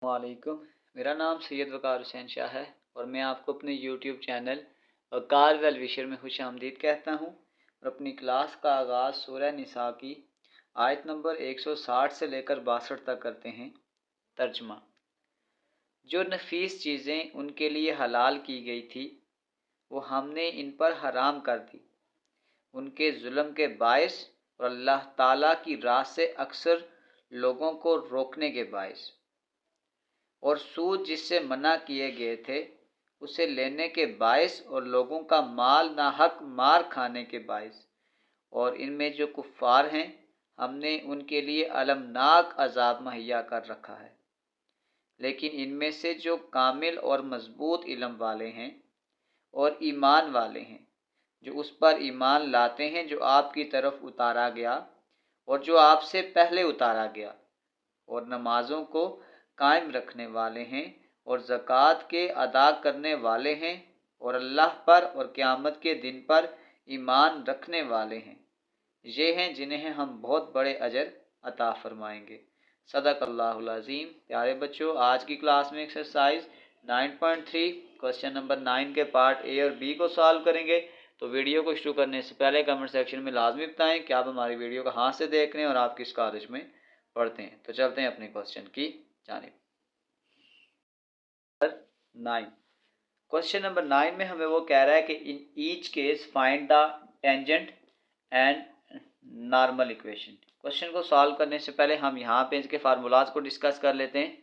वालेकुम। मेरा नाम सैयद वकार हुसैन शाह है और मैं आपको अपने यूट्यूब चैनल वकार वेल विशर में खुश आमदीद कहता हूँ और अपनी क्लास का आगाज़ सूरह निसा की आयत नंबर 160 से लेकर 62 तक करते हैं। तर्जमा। जो नफीस चीज़ें उनके लिए हलाल की गई थी वो हमने इन पर हराम कर दी उनके जुल्म के बायस और अल्लाह ताला की राह से अक्सर लोगों को रोकने के बायस, और सूद जिससे मना किए गए थे उसे लेने के बायस और लोगों का माल नाहक मार खाने के बायस, और इनमें जो कुफ़ार हैं हमने उनके लिए अलमनाक अजाब मुहैया कर रखा है। लेकिन इनमें से जो कामिल और मजबूत इल्म वाले हैं और ईमान वाले हैं, जो उस पर ईमान लाते हैं जो आपकी तरफ उतारा गया और जो आपसे पहले उतारा गया, और नमाजों को कायम रखने वाले हैं और ज़कात के अदा करने वाले हैं और अल्लाह पर और क़यामत के दिन पर ईमान रखने वाले हैं, ये हैं जिन्हें हम बहुत बड़े अजर अता फरमाएंगे। सदक़ल्लाहुल अज़ीम। प्यारे बच्चों, आज की क्लास में एक्सरसाइज 9.3 क्वेश्चन नंबर 9 के पार्ट ए और बी को सॉल्व करेंगे। तो वीडियो को शुरू करने से पहले कमेंट सेक्शन में लाजमी बताएं कि आप हमारी वीडियो को कहाँ से देख रहे हैं और आप किस कॉलेज में पढ़ते हैं। तो चलते हैं अपने क्वेश्चन की जानिब। 9 क्वेश्चन नंबर 9 में हमें वो कह रहा है कि in each case find the tangent and normal equation. Question को सॉल्व करने से पहले हम यहाँ पे इसके फार्मूलाज को डिस्कस कर लेते हैं।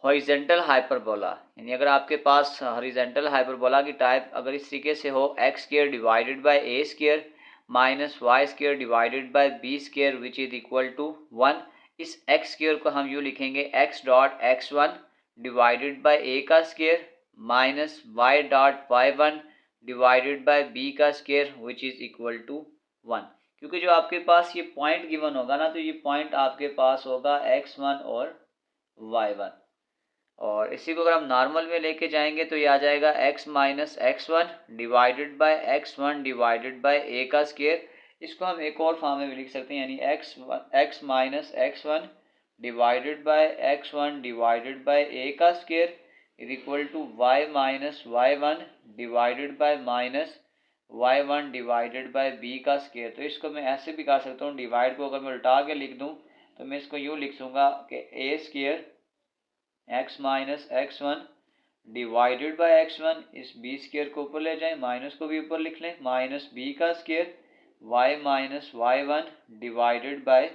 हॉरिजेंटल हाइपरबोला, यानी अगर आपके पास हॉरिजेंटल हाइपरबोला की टाइप अगर इस तरीके से हो x square divided by a square minus Y square divided by b square which is equal to 1, इस एक्स स्क्वायर को हम यूँ लिखेंगे x dot x one divided by a का square minus y dot y one divided by b का square which is equal to 1। क्योंकि जो आपके पास ये पॉइंट गिवन होगा ना, तो ये पॉइंट आपके पास होगा x1 और y1, और इसी को अगर हम नॉर्मल में लेके जाएंगे तो ये आ जाएगा x minus x one divided by x one divided by a का स्क्वायर। इसको हम एक और फॉर्म में भी लिख सकते हैं, यानी x minus x one divided by x one divided by a का square is equal to y minus Y one divided by minus Y one divided by B का स्क्वायर। तो इसको मैं ऐसे भी कर सकता हूँ, डिवाइड को अगर मैं उल्टा के लिख दूँ तो मैं इसको यूँ लिख दूँगा कि a square x minus x one divided by x one, इस बी स्क्वायर को ऊपर ले जाएं, माइनस को भी ऊपर लिख लें, माइनस बी का square Y minus Y one divided by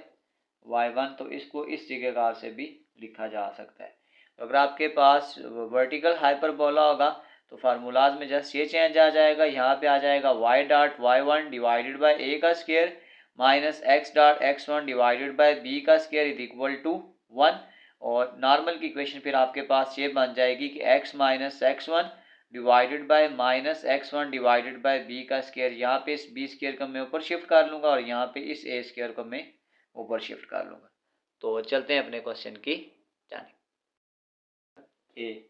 Y one. तो इसको इस जगह से भी लिखा जा सकता है। तो अगर आपके पास वर्टिकल हाइपरबोला होगा तो फार्मूलाज में जस्ट ये चेंज आ जाएगा, यहाँ पे आ जाएगा y dot y one divided by a का square minus x dot x one divided by B का स्क्वायर इज इक्वल टू 1, और नॉर्मल की इक्वेशन फिर आपके पास ये बन जाएगी कि x minus x one divided by minus x one divided by B का स्क्वायर। यहाँ पे इस बी स्क्वायर को मैं ऊपर शिफ्ट कर लूँगा और यहाँ पे इस ए स्क्वायर को मैं ऊपर शिफ्ट कर लूँगा। तो चलते हैं अपने क्वेश्चन की जानिब। ए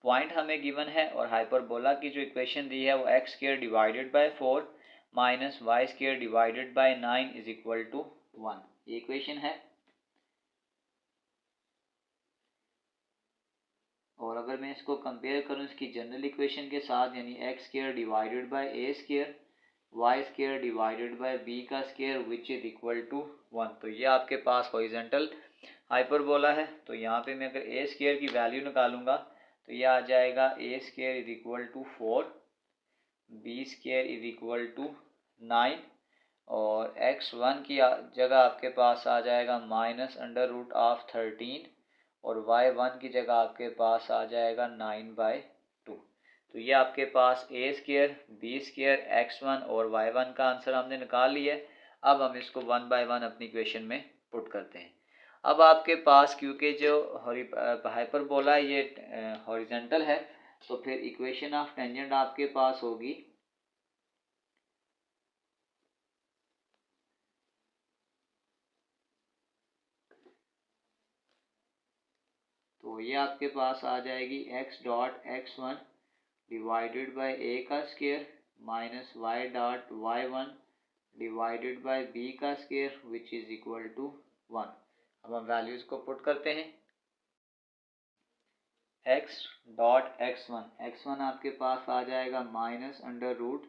पॉइंट हमें गिवन है और हाइपरबोला की जो इक्वेशन दी है वो X square divided by 4 minus Y square divided by 9 is equal to 1, ये इक्वेशन है। और अगर मैं इसको कंपेयर करूं इसकी जनरल इक्वेशन के साथ, यानी x square divided by a square y square divided by B का square which is equal to 1, तो ये आपके पास हॉरिजॉन्टल हाइपरबोला है। तो यहाँ पे मैं अगर ए स्क्वायर की वैल्यू निकालूंगा तो ये आ जाएगा a square is equal to 4, b square is equal to 9, और एक्स वन की जगह आपके पास आ जाएगा माइनस अंडर रूट ऑफ 13, और y1 की जगह आपके पास आ जाएगा 9/2। तो ये आपके पास a square b square x one और y1 का आंसर हमने निकाल लिया है। अब हम इसको 1 बाय 1 अपनी इक्वेशन में पुट करते हैं। अब आपके पास क्योंकि जो हाइपरबोला ये हॉरिजॉन्टल है, तो फिर इक्वेशन ऑफ टेंजेंट आपके पास होगी तो ये आपके पास आ जाएगी x dot x one divided by a का square minus y dot y one divided by B का square which is equal to 1। अब हम वैल्यूज़ को पुट करते हैं। x डॉट x1 आपके पास आ जाएगा minus under root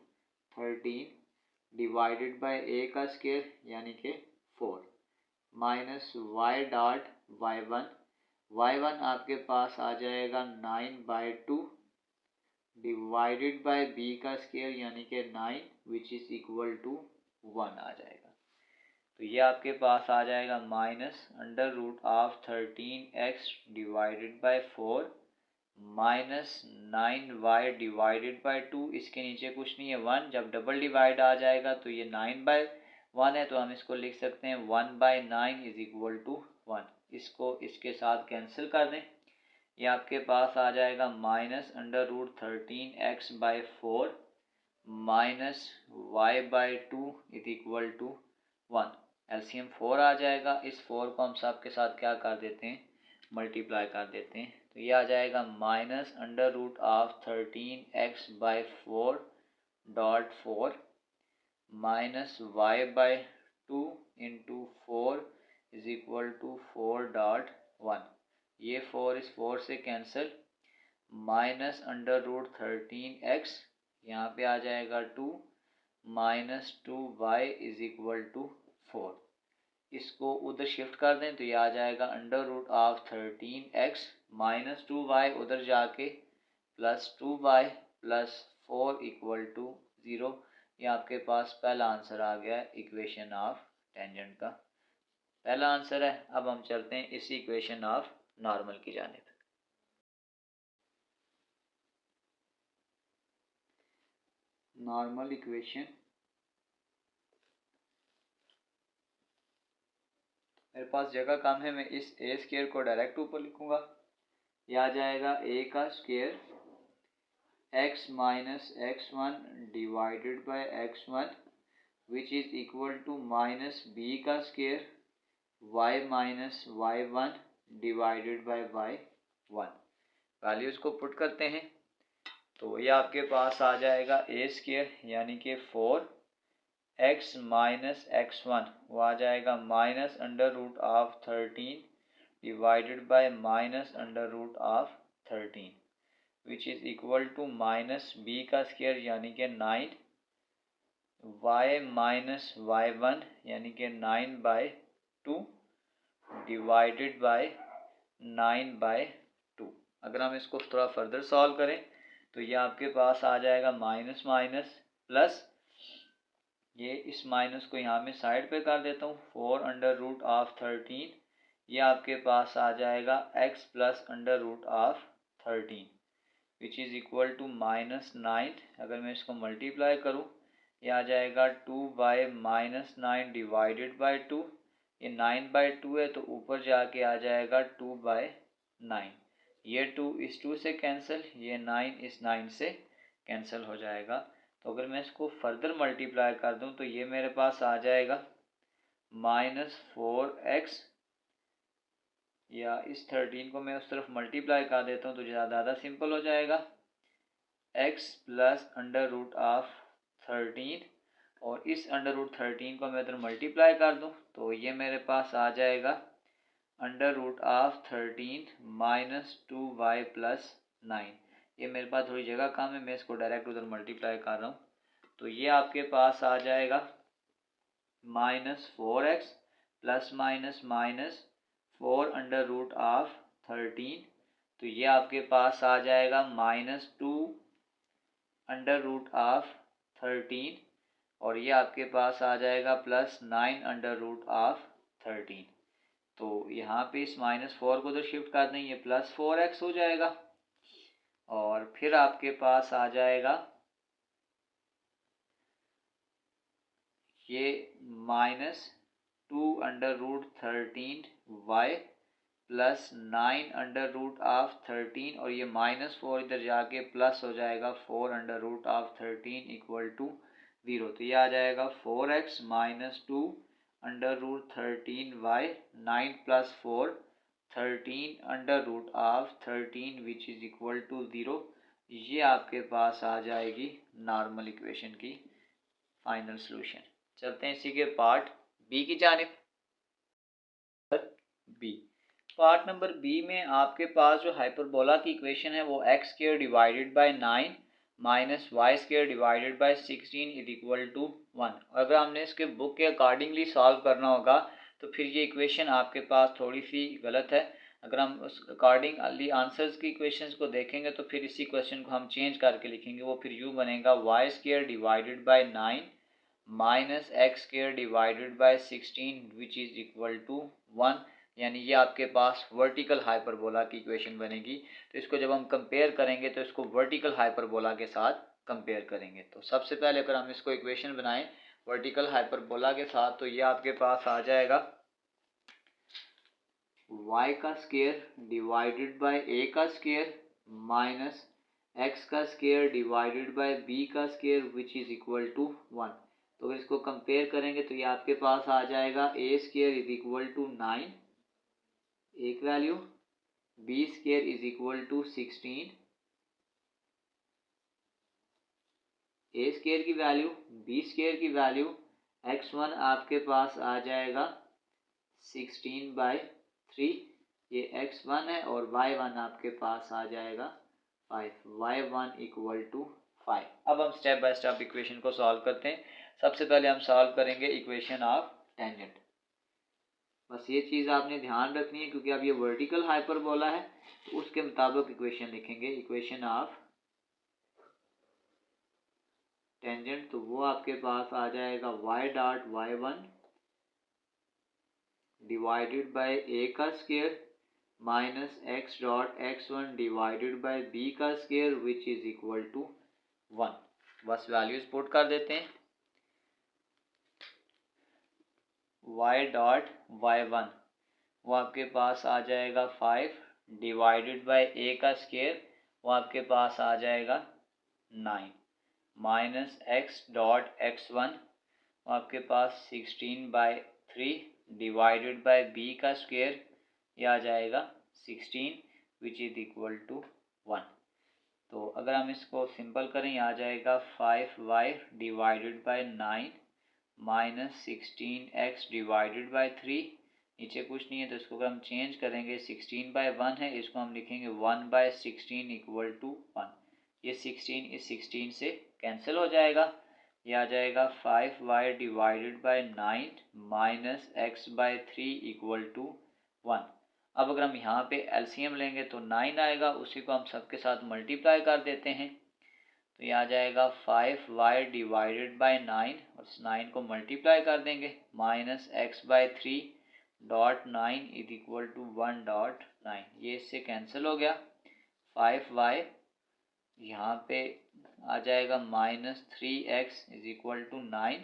13 divided by a का स्केयर यानी कि 4 माइनस y डॉट y1 आपके पास आ जाएगा 9/2 डिवाइडेड बाय b का स्केयर यानी कि 9 विच इज इक्वल टू 1 आ जाएगा। तो ये आपके पास आ जाएगा minus under root of 13x divided by 4 minus 9y divided by 2। इसके नीचे कुछ नहीं है 1, जब डबल डिवाइड आ जाएगा तो ये 9/1 है, तो हम इसको लिख सकते हैं 1/9 इज इक्वल टू 1। इसको इसके साथ कैंसिल कर दें, ये आपके पास आ जाएगा minus under root 13x by 4 minus y/2 is equal to 1। LCM 4 आ जाएगा, इस 4 को हम सब के साथ क्या कर देते हैं, मल्टीप्लाई कर देते हैं। तो ये आ जाएगा minus under root of 13x by 4 dot 4 minus y/2 into 4 is equal to 4 dot 1। ये 4 इस 4 से cancel, minus under root 13x यहाँ पे आ जाएगा 2 minus 2y is equal to 4। इसको उधर शिफ्ट कर दें तो ये आ जाएगा under root of 13x minus 2y उधर जाके plus 2y plus 4 equal to 0। ये आपके पास पहला आंसर आ गया है इक्वेशन ऑफ टेंजेंट का, पहला आंसर है। अब हम चलते हैं इसी इक्वेशन ऑफ नॉर्मल की जानिब। नॉर्मल इक्वेशन, मेरे पास जगह कम है, मैं इस ए स्केयर को डायरेक्ट ऊपर लिखूंगा। यह आ जाएगा ए का square x minus x1 divided by x1 which is equal to minus b का square y minus y1 divided by y1। Values को पुट करते हैं तो ये आपके पास आ जाएगा ए स्केयर यानी कि 4x माइनस x1 वो आ जाएगा minus under root of 13 divided by minus under root of 13 which is equal to minus b का स्केयर यानी कि 9 y माइनस y1 यानी कि 9/2 डिवाइडेड बाय 9/2। अगर हम इसको थोड़ा फर्दर सॉल्व करें तो ये आपके पास आ जाएगा माइनस माइनस प्लस, ये इस माइनस को यहाँ में साइड पे कर देता हूँ, 4 अंडर रूट ऑफ 13 ये आपके पास आ जाएगा x plus under root of 13 which is equal to minus 9। अगर मैं इसको मल्टीप्लाई करूँ ये आ जाएगा 2 माइनस 9 डिवाइडेड बाय 2। ये 9/2 है तो ऊपर जाके आ जाएगा 2/9। ये 2 इस 2 से कैंसिल, ये 9 इस 9 से कैंसिल हो जाएगा। तो अगर मैं इसको फर्दर मल्टीप्लाई कर दूं तो ये मेरे पास आ जाएगा माइनस 4x, या इस 13 को मैं उस तरफ मल्टीप्लाई कर देता हूँ तो ज़्यादा सिंपल हो जाएगा, x plus under root of 13 और इस अंडर रूट 13 को मैं इधर मल्टीप्लाई कर दूँ तो ये मेरे पास आ जाएगा under root of 13 minus 2y plus 9। ये मेरे पास थोड़ी जगह कम है, मैं इसको डायरेक्ट उधर मल्टीप्लाई कर रहा हूँ। तो ये आपके पास आ जाएगा minus 4x plus minus minus 4 under root of 13। तो ये आपके पास आ जाएगा माइनस 2 अंडर रूट ऑफ 13 और ये आपके पास आ जाएगा प्लस 9 अंडर रूट ऑफ 13। तो यहाँ पे इस माइनस 4 को तो शिफ्ट कर दें, ये प्लस 4x हो जाएगा और फिर आपके पास आ जाएगा ये minus 2 under root 13y plus 9 under root of 13 और ये माइनस 4 इधर जाके प्लस हो जाएगा 4 under root of 13 equal to 0। तो ये आ जाएगा 4x minus 2 under root 13y 9 plus 4 13 under root of 13 which is equal to 0। ये आपके पास आ जाएगी नॉर्मल इक्वेशन की फाइनल सॉल्यूशन। चलते हैं इसी के पार्ट बी की जानिब। बी पार्ट नंबर बी में आपके पास जो हाइपरबोला की इक्वेशन है वो X square divided by 9 minus Y square divided by 16 is equal to 1। अगर हमने इसके बुक के अकॉर्डिंगली सॉल्व करना होगा तो फिर ये इक्वेशन आपके पास थोड़ी सी गलत है। अगर हम उस अकॉर्डिंगली आंसर्स की इक्वेशंस को देखेंगे तो फिर इसी क्वेश्चन को हम चेंज करके लिखेंगे। वो फिर यूँ बनेगा Y square divided by 9 minus X square divided by 16 which is equal to 1। यानी ये आपके पास वर्टिकल हाइपरबोला की इक्वेशन बनेगी। तो इसको जब हम कंपेयर करेंगे तो इसको वर्टिकल हाइपरबोला के साथ कंपेयर करेंगे। तो सबसे पहले अगर हम इसको इक्वेशन बनाएं वर्टिकल हाइपरबोला के साथ तो ये आपके पास आ जाएगा y का स्क्वायर डिवाइडेड बाय a का स्क्वायर माइनस x का स्क्वायर डिवाइडेड बाय b का square which is equal to 1। तो अगर इसको कंपेयर करेंगे तो ये आपके पास आ जाएगा a square is equal to 9 एक value, B square is equal to 16, A square की वैल्यू, बी स्क्वायर की वैल्यू, x1 आपके पास आ जाएगा 16/3, ये x1 है, और y1 आपके पास आ जाएगा 5, y1 इक्वल टू 5। अब हम स्टेप बाय स्टेप इक्वेशन को सॉल्व करते हैं। सबसे पहले हम सॉल्व करेंगे इक्वेशन ऑफ टेंजेंट। बस ये चीज़ आपने ध्यान रखनी है क्योंकि अब ये वर्टिकल हाइपरबोला है तो उसके मुताबिक इक्वेशन लिखेंगे। इक्वेशन ऑफ टेंजेंट तो वो आपके पास आ जाएगा y dot y1 divided by a का square minus x dot x1 divided by b का square which is equal to 1। बस वैल्यूज पुट कर देते हैं। y डॉट y1 वो आपके पास आ जाएगा 5 डिवाइडेड बाय a का स्क्वायर वो आपके पास आ जाएगा 9 माइनस x डॉट x1 वो आपके पास 16/3 डिवाइडेड बाय b का स्क्वायर ये आ जाएगा 16 विच इज इक्वल टू 1। तो अगर हम इसको सिंपल करें आ जाएगा 5y divided by 9 minus 16x divided by 3, नीचे कुछ नहीं है तो इसको अगर हम चेंज करेंगे 16/1 है, इसको हम लिखेंगे 1/16 इक्वल टू 1। ये 16 इस 16 से कैंसिल हो जाएगा। ये आ जाएगा 5y divided by 9 minus x/3 equal to 1। अब अगर हम यहाँ पे एलसीएम लेंगे तो 9 आएगा, उसी को हम सबके साथ मल्टीप्लाई कर देते हैं तो ये आ जाएगा 5y डिवाइडेड बाय 9 और इस 9 को मल्टीप्लाई कर देंगे minus x/3 dot 9 is equal to 1 dot 9। ये इससे कैंसिल हो गया। 5y यहाँ पे आ जाएगा minus 3x is equal to 9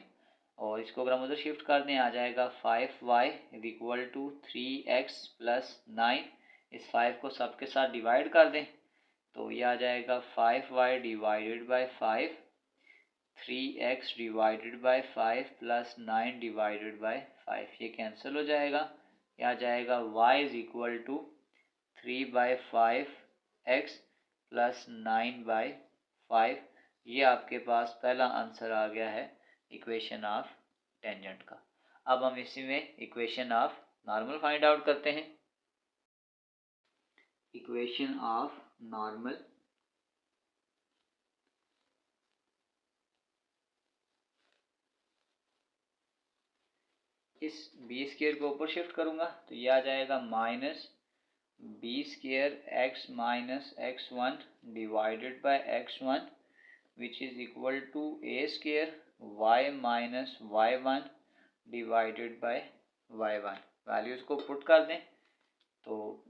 और इसको अगर हम उधर शिफ्ट कर दें आ जाएगा 5y is equal to 3x plus 9। इस 5 को सबके साथ डिवाइड कर दें तो ये आ जाएगा 5y divided by 5, 3x divided by 5 plus 9 divided by 5, ये कैंसिल हो जाएगा। ये आ जाएगा y is equal to 3/5x plus 9/5। ये आपके पास पहला आंसर आ गया है इक्वेशन ऑफ टेंजेंट का। अब हम इसी में equation of normal find out करते हैं। इक्वेशन ऑफ नॉर्मल इस बी स्क्वायर को ऊपर शिफ्ट करूंगा तो ये आ जाएगा minus B square x minus x1 divided by x1 which is equal to A square y minus y1 divided by y1। Values को पुट कर दें तो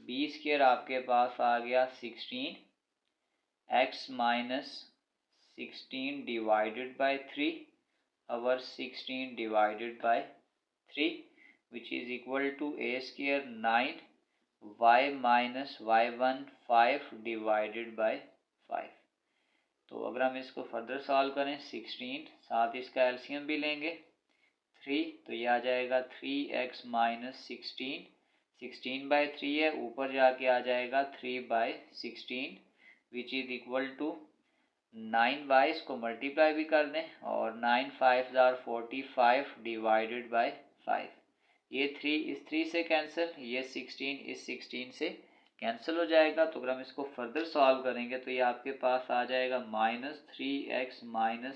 बी स्क्वायर आपके पास आ गया 16, x माइनस 16 डिवाइडेड बाय 3 और 16 divided by 3 which is equal to a square 9 y minus y1 5 divided by 5। तो अगर हम इसको फर्दर सॉल्व करें 16 साथ इसका एलसीएम भी लेंगे 3 तो ये आ जाएगा 3x माइनस 16/3 है, ऊपर जाके आ जाएगा 3/16 विच इज इक्वल टू 9 इसको मल्टीप्लाई भी कर दें और 9 5 45 डिवाइडेड बाय 5, ये 3 इस 3 से कैंसिल, ये 16 इस 16 से कैंसिल हो जाएगा। तो अगर हम इसको फर्दर सॉल्व करेंगे तो ये आपके पास आ जाएगा -3x -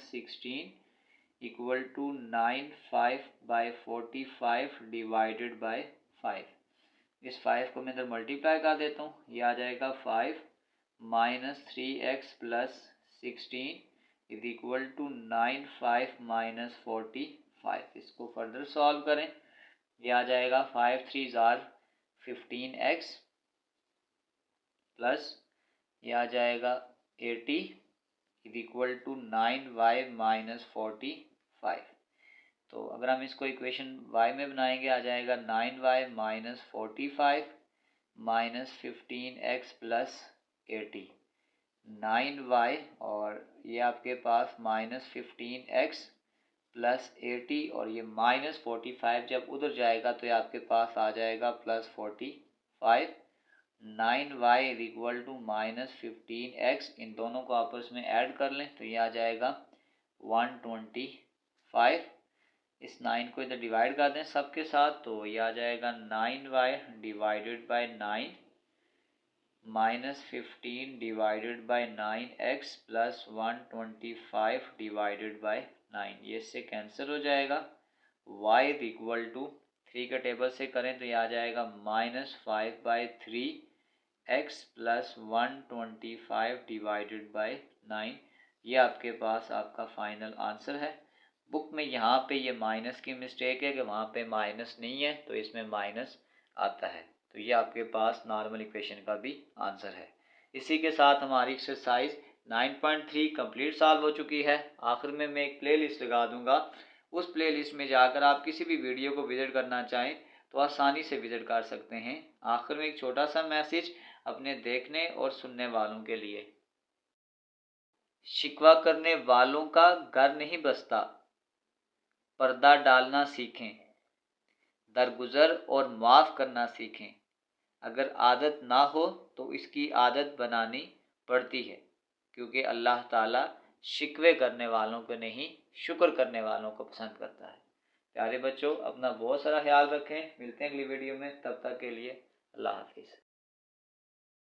16 equal to 95/45 divided by 5। इस 5 को मैं इधर मल्टीप्लाई कर देता हूँ, ये आ जाएगा 5 - 3x + 16 इज इक्वल टू 95 - 45। इसको फर्दर सॉल्व करें, ये आ जाएगा 5 3 ज़ार 15x प्लस ये आ जाएगा 80 इज इक्वल टू 9y - 45। तो अगर हम इसको इक्वेशन y में बनाएंगे आ जाएगा 9y - 45 - 15x + 80। 9y और ये आपके पास -15x + 80 और ये -45 जब उधर जाएगा तो ये आपके पास आ जाएगा +45। 9y is equal to -15x, इन दोनों को आपस में ऐड कर लें तो ये आ जाएगा 125। इस 9 को इधर डिवाइड कर दें सबके साथ तो ये आ जाएगा 9y divided by 9 -15 divided by 9x plus 125 divided by 9। ये इससे कैंसिल हो जाएगा। y इज इक्वल टू 3 का टेबल से करें तो ये आ जाएगा -5/3x प्लस 125 डिवाइडेड बाय 9। ये आपके पास आपका फाइनल आंसर है। बुक में यहाँ पे ये माइनस की मिस्टेक है कि वहाँ पे माइनस नहीं है तो इसमें माइनस आता है। तो ये आपके पास नॉर्मल इक्वेशन का भी आंसर है। इसी के साथ हमारी एक्सरसाइज 9.3 कंप्लीट सॉल्व हो चुकी है। आखिर में मैं एक प्ले लिस्ट लगा दूंगा, उस प्ले लिस्ट में जाकर आप किसी भी वीडियो को विजिट करना चाहें तो आसानी से विजिट कर सकते हैं। आखिर में एक छोटा सा मैसेज अपने देखने और सुनने वालों के लिए, शिकवा करने वालों का घर नहीं बसता, पर्दा डालना सीखें, दरगुजर और माफ़ करना सीखें। अगर आदत ना हो तो इसकी आदत बनानी पड़ती है, क्योंकि अल्लाह ताला शिकवे करने वालों को नहीं शुक्र करने वालों को पसंद करता है। प्यारे बच्चों, अपना बहुत सारा ख्याल रखें। मिलते हैं अगली वीडियो में, तब तक के लिए अल्लाह हाफिज़।